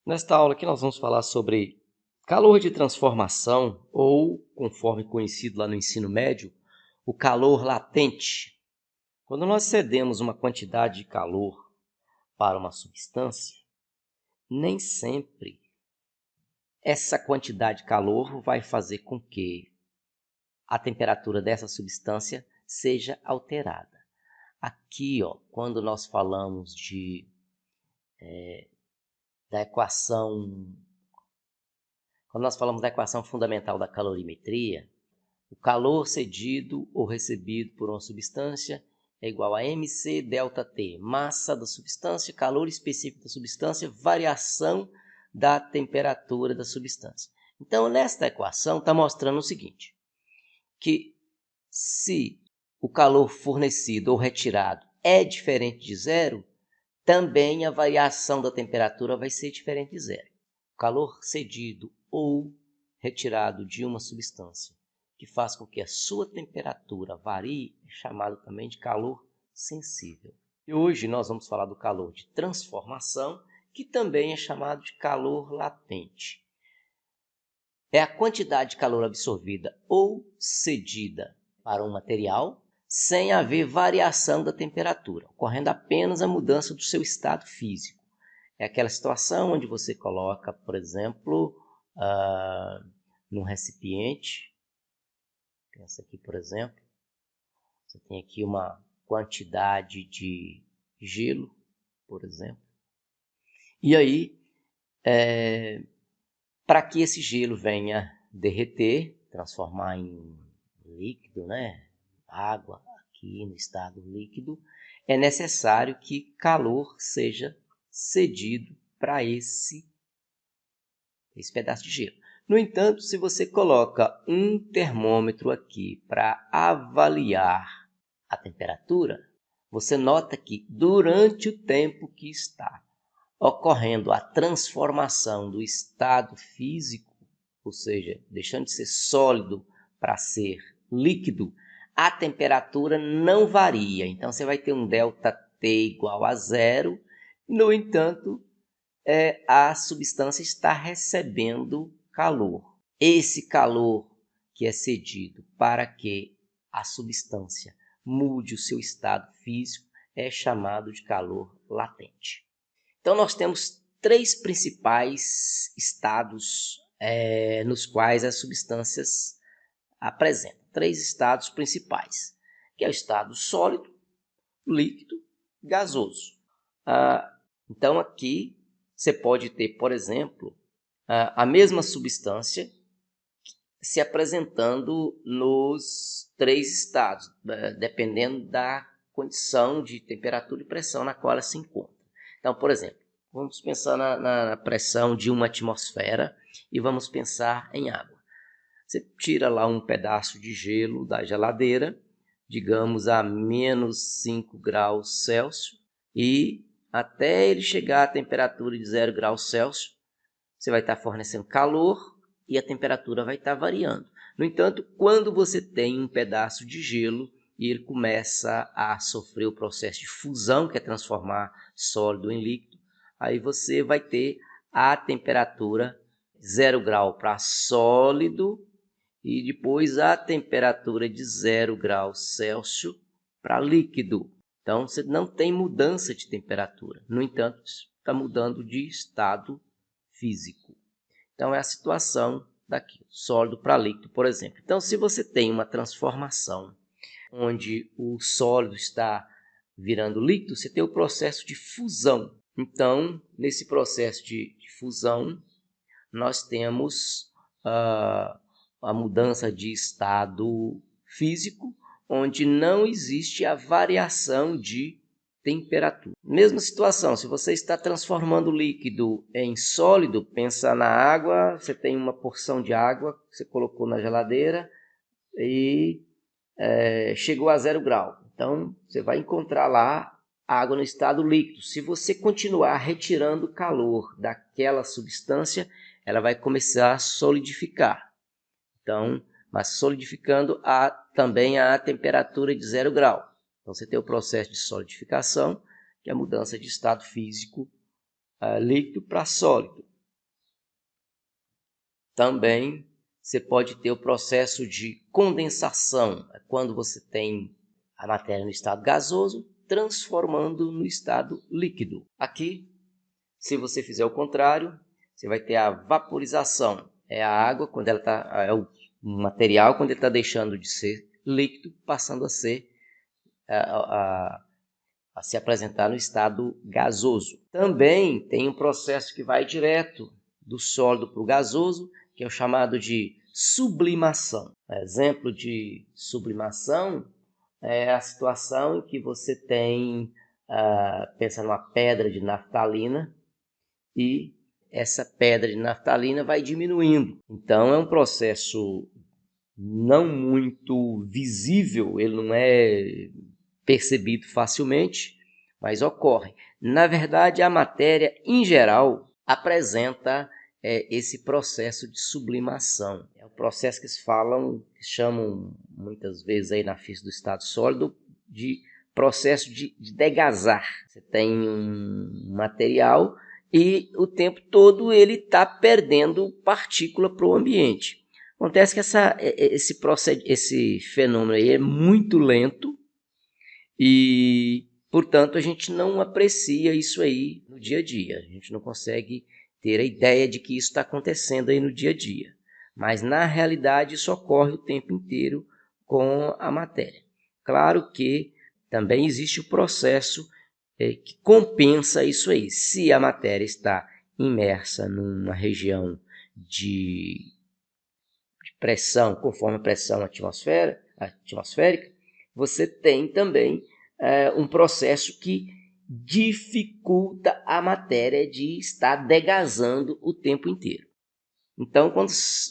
Nesta aula aqui nós vamos falar sobre calor de transformação ou, conforme conhecido lá no ensino médio, o calor latente. Quando nós cedemos uma quantidade de calor para uma substância, nem sempre essa quantidade de calor vai fazer com que a temperatura dessa substância seja alterada. Aqui, quando nós falamos da equação fundamental da calorimetria, o calor cedido ou recebido por uma substância é igual a mc ΔT, massa da substância, calor específico da substância, variação da temperatura da substância. Então, nesta equação está mostrando o seguinte, que se o calor fornecido ou retirado é diferente de zero, também a variação da temperatura vai ser diferente de zero. O calor cedido ou retirado de uma substância que faz com que a sua temperatura varie é chamado também de calor sensível. E hoje nós vamos falar do calor de transformação, que também é chamado de calor latente. É a quantidade de calor absorvida ou cedida para um material sem haver variação da temperatura, ocorrendo apenas a mudança do seu estado físico. É aquela situação onde você coloca, por exemplo, num recipiente. Pensa aqui, por exemplo, você tem aqui uma quantidade de gelo, por exemplo. E aí, para que esse gelo venha derreter, transformar em líquido, água aqui no estado líquido, é necessário que calor seja cedido para esse pedaço de gelo. No entanto, se você coloca um termômetro aqui para avaliar a temperatura, você nota que durante o tempo que está ocorrendo a transformação do estado físico, ou seja, deixando de ser sólido para ser líquido, a temperatura não varia. Então, você vai ter um ΔT igual a zero. No entanto, a substância está recebendo calor. Esse calor que é cedido para que a substância mude o seu estado físico é chamado de calor latente. Então, nós temos três principais estados nos quais as substâncias apresentam. Três estados principais, que é o estado sólido, líquido, gasoso. Então, aqui você pode ter, por exemplo, a mesma substância se apresentando nos três estados, dependendo da condição de temperatura e pressão na qual ela se encontra. Então, por exemplo, vamos pensar na pressão de uma atmosfera e vamos pensar em água. Você tira lá um pedaço de gelo da geladeira, digamos a menos 5 graus Celsius, e até ele chegar à temperatura de 0 graus Celsius, você vai estar fornecendo calor e a temperatura vai estar variando. No entanto, quando você tem um pedaço de gelo e ele começa a sofrer o processo de fusão, que é transformar sólido em líquido, aí você vai ter a temperatura 0 grau para sólido e depois a temperatura de 0 graus Celsius para líquido. Então, você não tem mudança de temperatura. No entanto, está mudando de estado físico. Então, é a situação daqui, sólido para líquido, por exemplo. Então, se você tem uma transformação onde o sólido está virando líquido, você tem o processo de fusão. Então, nesse processo de fusão, nós temos a mudança de estado físico, onde não existe a variação de temperatura. Mesma situação, se você está transformando líquido em sólido, pensa na água, você tem uma porção de água que você colocou na geladeira e chegou a 0 grau. Então, você vai encontrar lá a água no estado líquido. Se você continuar retirando calor daquela substância, ela vai começar a solidificar. Então, mas solidificando também a temperatura de 0 grau. Então, você tem o processo de solidificação, que é a mudança de estado físico líquido para sólido. Também você pode ter o processo de condensação, quando você tem a matéria no estado gasoso, transformando no estado líquido. Aqui, se você fizer o contrário, você vai ter a vaporização. É a água, quando ela é o material, quando ele está deixando de ser líquido, passando a ser a se apresentar no estado gasoso. Também tem um processo que vai direto do sólido para o gasoso, que é o chamado de sublimação. Exemplo de sublimação é a situação em que você tem, pensa numa pedra de naftalina, e essa pedra de naftalina vai diminuindo. Então é um processo não muito visível, ele não é percebido facilmente, mas ocorre. Na verdade, a matéria, em geral, apresenta esse processo de sublimação. É o processo que chamam muitas vezes aí na física do estado sólido de processo de degazar. Você tem um material e o tempo todo ele está perdendo partícula para o ambiente. Acontece que esse fenômeno aí é muito lento e, portanto, a gente não aprecia isso aí no dia a dia. A gente não consegue ter a ideia de que isso está acontecendo aí no dia a dia. Mas, na realidade, isso ocorre o tempo inteiro com a matéria. Claro que também existe o processo que compensa isso aí. Se a matéria está imersa numa região de pressão, conforme a pressão atmosférica, você tem também um processo que dificulta a matéria de estar degazando o tempo inteiro. Então,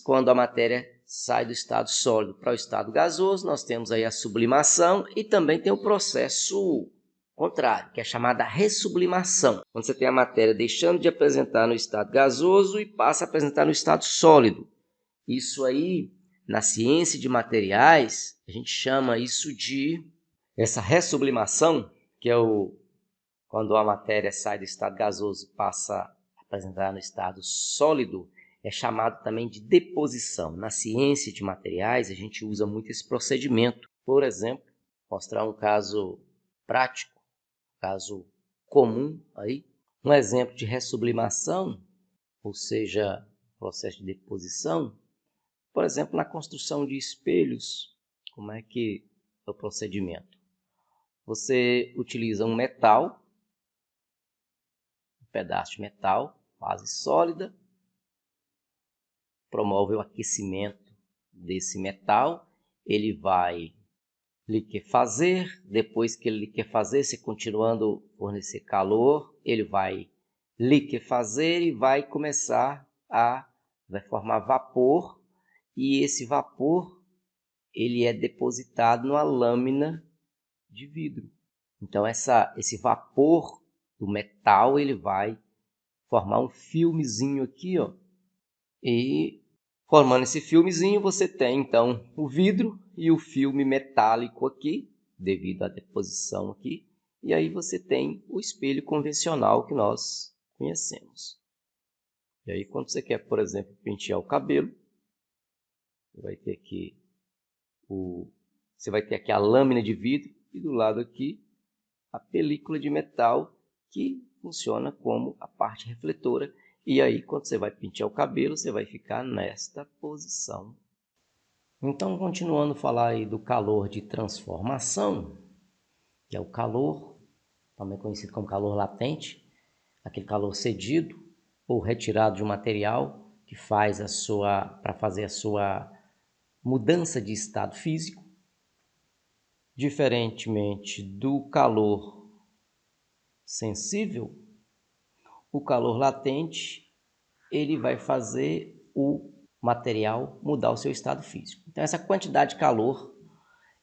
quando a matéria sai do estado sólido para o estado gasoso, nós temos aí a sublimação e também tem o processo contrário, que é chamada ressublimação, quando você tem a matéria deixando de apresentar no estado gasoso e passa a apresentar no estado sólido. Isso aí, na ciência de materiais, a gente chama isso de essa ressublimação, que é quando a matéria sai do estado gasoso e passa a apresentar no estado sólido, é chamado também de deposição. Na ciência de materiais, a gente usa muito esse procedimento. Por exemplo, mostrar um caso prático, caso comum aí. Um exemplo de ressublimação, ou seja, processo de deposição, por exemplo, na construção de espelhos, como é que é o procedimento? Você utiliza um metal, um pedaço de metal, base sólida, promove o aquecimento desse metal, ele vai liquefazer, depois que ele liquefazer, se continuando a fornecer calor, ele vai liquefazer e vai formar vapor, e esse vapor ele é depositado numa lâmina de vidro. Então esse vapor do metal ele vai formar um filmezinho aqui, ó, e formando esse filmezinho você tem então o vidro e o filme metálico aqui, devido à deposição aqui, e aí você tem o espelho convencional que nós conhecemos. E aí quando você quer, por exemplo, pentear o cabelo, você vai ter aqui a lâmina de vidro e do lado aqui a película de metal que funciona como a parte refletora. E aí, quando você vai pentear o cabelo, você vai ficar nesta posição. Então, continuando a falar aí do calor de transformação, que é o calor, também conhecido como calor latente, aquele calor cedido ou retirado de um material que para fazer a sua mudança de estado físico. Diferentemente do calor sensível, o calor latente ele vai fazer o material mudar o seu estado físico. Então essa quantidade de calor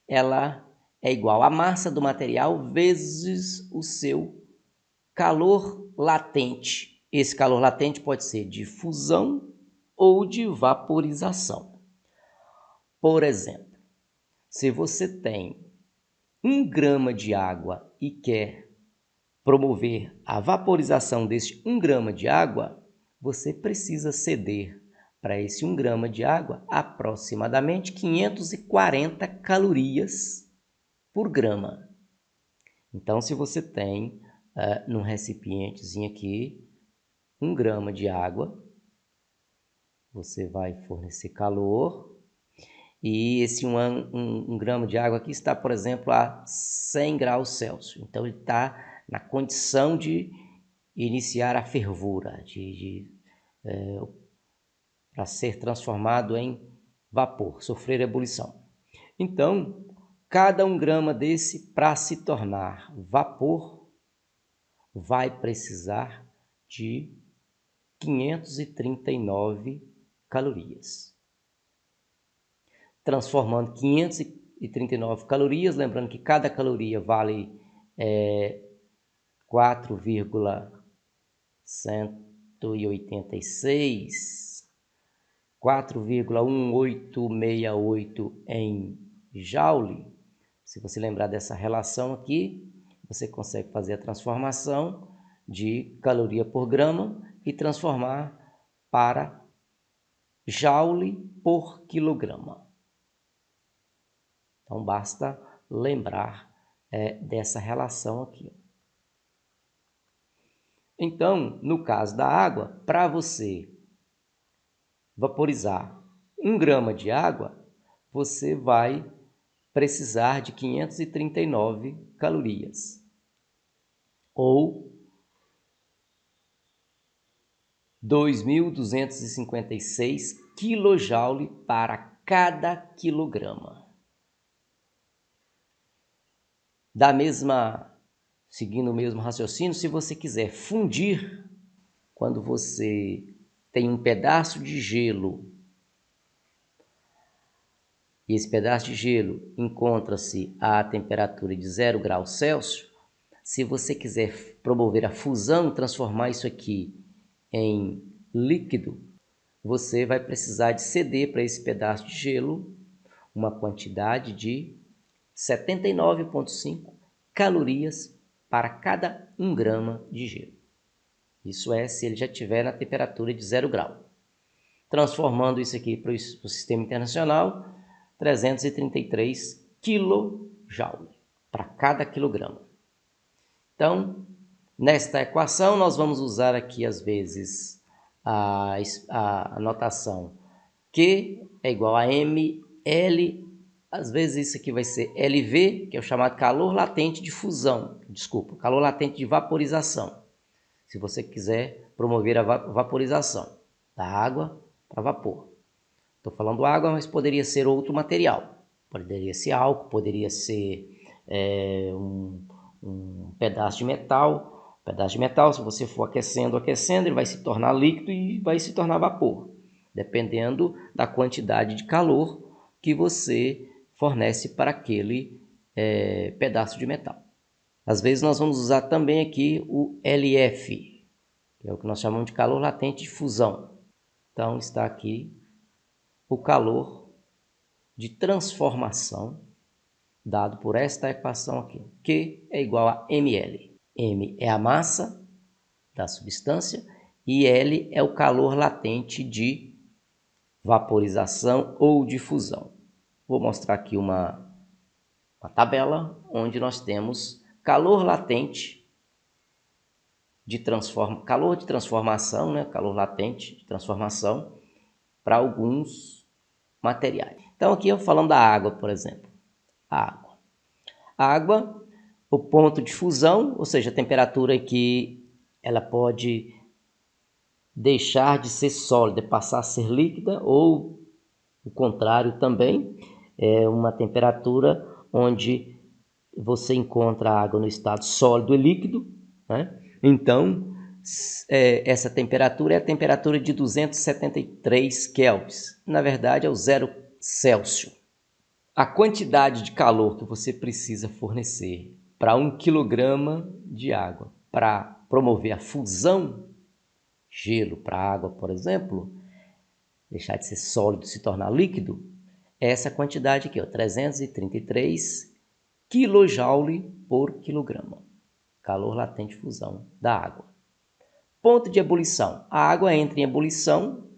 ela é igual à massa do material vezes o seu calor latente. Esse calor latente pode ser de fusão ou de vaporização. Por exemplo, se você tem 1 grama de água e quer promover a vaporização desse 1 grama de água, você precisa ceder para esse 1 grama de água, aproximadamente 540 calorias por grama. Então, se você tem num recipientezinho aqui 1 grama de água, você vai fornecer calor, e esse 1 grama de água aqui está, por exemplo, a 100 graus Celsius. Então, ele está na condição de iniciar a fervura, para ser transformado em vapor, sofrer ebulição. Então, cada 1 grama desse, para se tornar vapor, vai precisar de 539 calorias. Transformando 539 calorias, lembrando que cada caloria vale 4,1868 em joule. Se você lembrar dessa relação aqui, você consegue fazer a transformação de caloria por grama e transformar para joule por quilograma. Então, basta lembrar dessa relação aqui. Então, no caso da água, para você vaporizar 1 grama de água, você vai precisar de 539 calorias, ou 2.256 kJ para cada quilograma. Seguindo o mesmo raciocínio, se você quiser fundir, quando você tem um pedaço de gelo, e esse pedaço de gelo encontra-se à temperatura de 0 graus Celsius, se você quiser promover a fusão, transformar isso aqui em líquido, você vai precisar de ceder para esse pedaço de gelo uma quantidade de 79,5 calorias para cada 1 grama de gelo. Isso é, se ele já estiver na temperatura de 0 grau. Transformando isso aqui para o sistema internacional, 333 kJ para cada quilograma. Então, nesta equação, nós vamos usar aqui, às vezes, a notação Q é igual a mL. Às vezes isso aqui vai ser LV, que é o chamado calor latente de fusão. Calor latente de vaporização. Se você quiser promover a vaporização da água para vapor. Estou falando água, mas poderia ser outro material. Poderia ser álcool, poderia ser um pedaço de metal. Pedaço de metal, se você for aquecendo, ele vai se tornar líquido e vai se tornar vapor, dependendo da quantidade de calor que você fornece para aquele pedaço de metal. Às vezes nós vamos usar também aqui o LF, que é o que nós chamamos de calor latente de fusão. Então está aqui o calor de transformação dado por esta equação aqui, Q é igual a mL. M é a massa da substância e L é o calor latente de vaporização ou de fusão. Vou mostrar aqui uma tabela onde nós temos calor latente de transformação, né? Calor latente de transformação para alguns materiais. Então aqui eu falando da água, por exemplo. A água, o ponto de fusão, ou seja, a temperatura que ela pode deixar de ser sólida, passar a ser líquida, ou o contrário também, é uma temperatura onde você encontra a água no estado sólido e líquido, né? Então, essa temperatura é a temperatura de 273 kelvins. Na verdade, é o 0 Celsius. A quantidade de calor que você precisa fornecer para 1 quilograma de água para promover a fusão gelo para água, por exemplo, deixar de ser sólido e se tornar líquido, é essa quantidade aqui, 333 kJ por quilograma. Calor latente de fusão da água. Ponto de ebulição. A água entra em ebulição,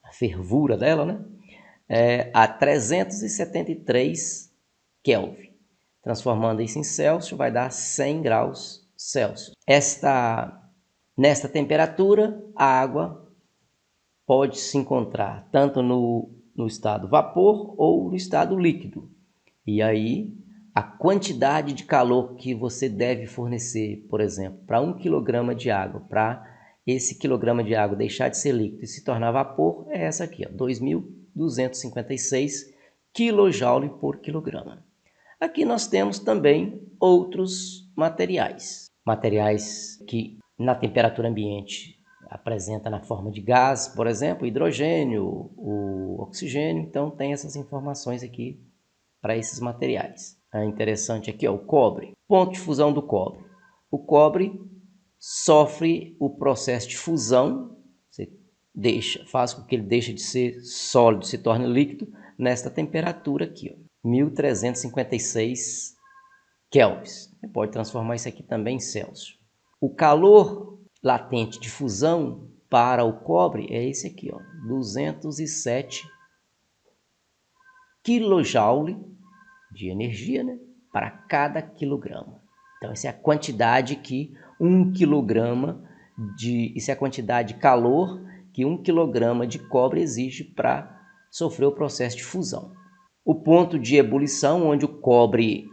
a fervura dela, né? A 373 Kelvin. Transformando isso em Celsius, vai dar 100 graus Celsius. Nesta temperatura, a água pode se encontrar tanto no estado vapor ou no estado líquido. E aí, a quantidade de calor que você deve fornecer, por exemplo, para 1 kg de água, para esse quilograma de água deixar de ser líquido e se tornar vapor, é essa aqui, 2.256 kJ por quilograma. Aqui nós temos também outros materiais. Materiais que na temperatura ambiente apresenta na forma de gás, por exemplo, o hidrogênio, o oxigênio. Então tem essas informações aqui para esses materiais. É interessante aqui, o cobre. Ponto de fusão do cobre. O cobre sofre o processo de fusão, faz com que ele deixe de ser sólido, se torne líquido nesta temperatura aqui, 1356 kelvins. Você pode transformar isso aqui também em Celsius. O calor latente de fusão para o cobre é esse aqui, 207 kJ de energia, né, para cada quilograma. Então, essa é a quantidade que 1 kg isso é a quantidade de calor que 1 kg de cobre exige para sofrer o processo de fusão. O ponto de ebulição, onde o cobre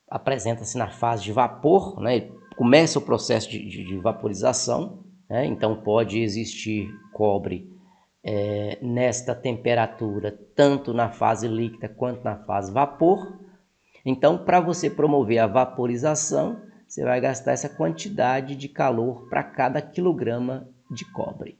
apresenta-se na fase de vapor, né, começa o processo de vaporização, né, então pode existir cobre nesta temperatura, tanto na fase líquida quanto na fase vapor. Então, para você promover a vaporização, você vai gastar essa quantidade de calor para cada quilograma de cobre.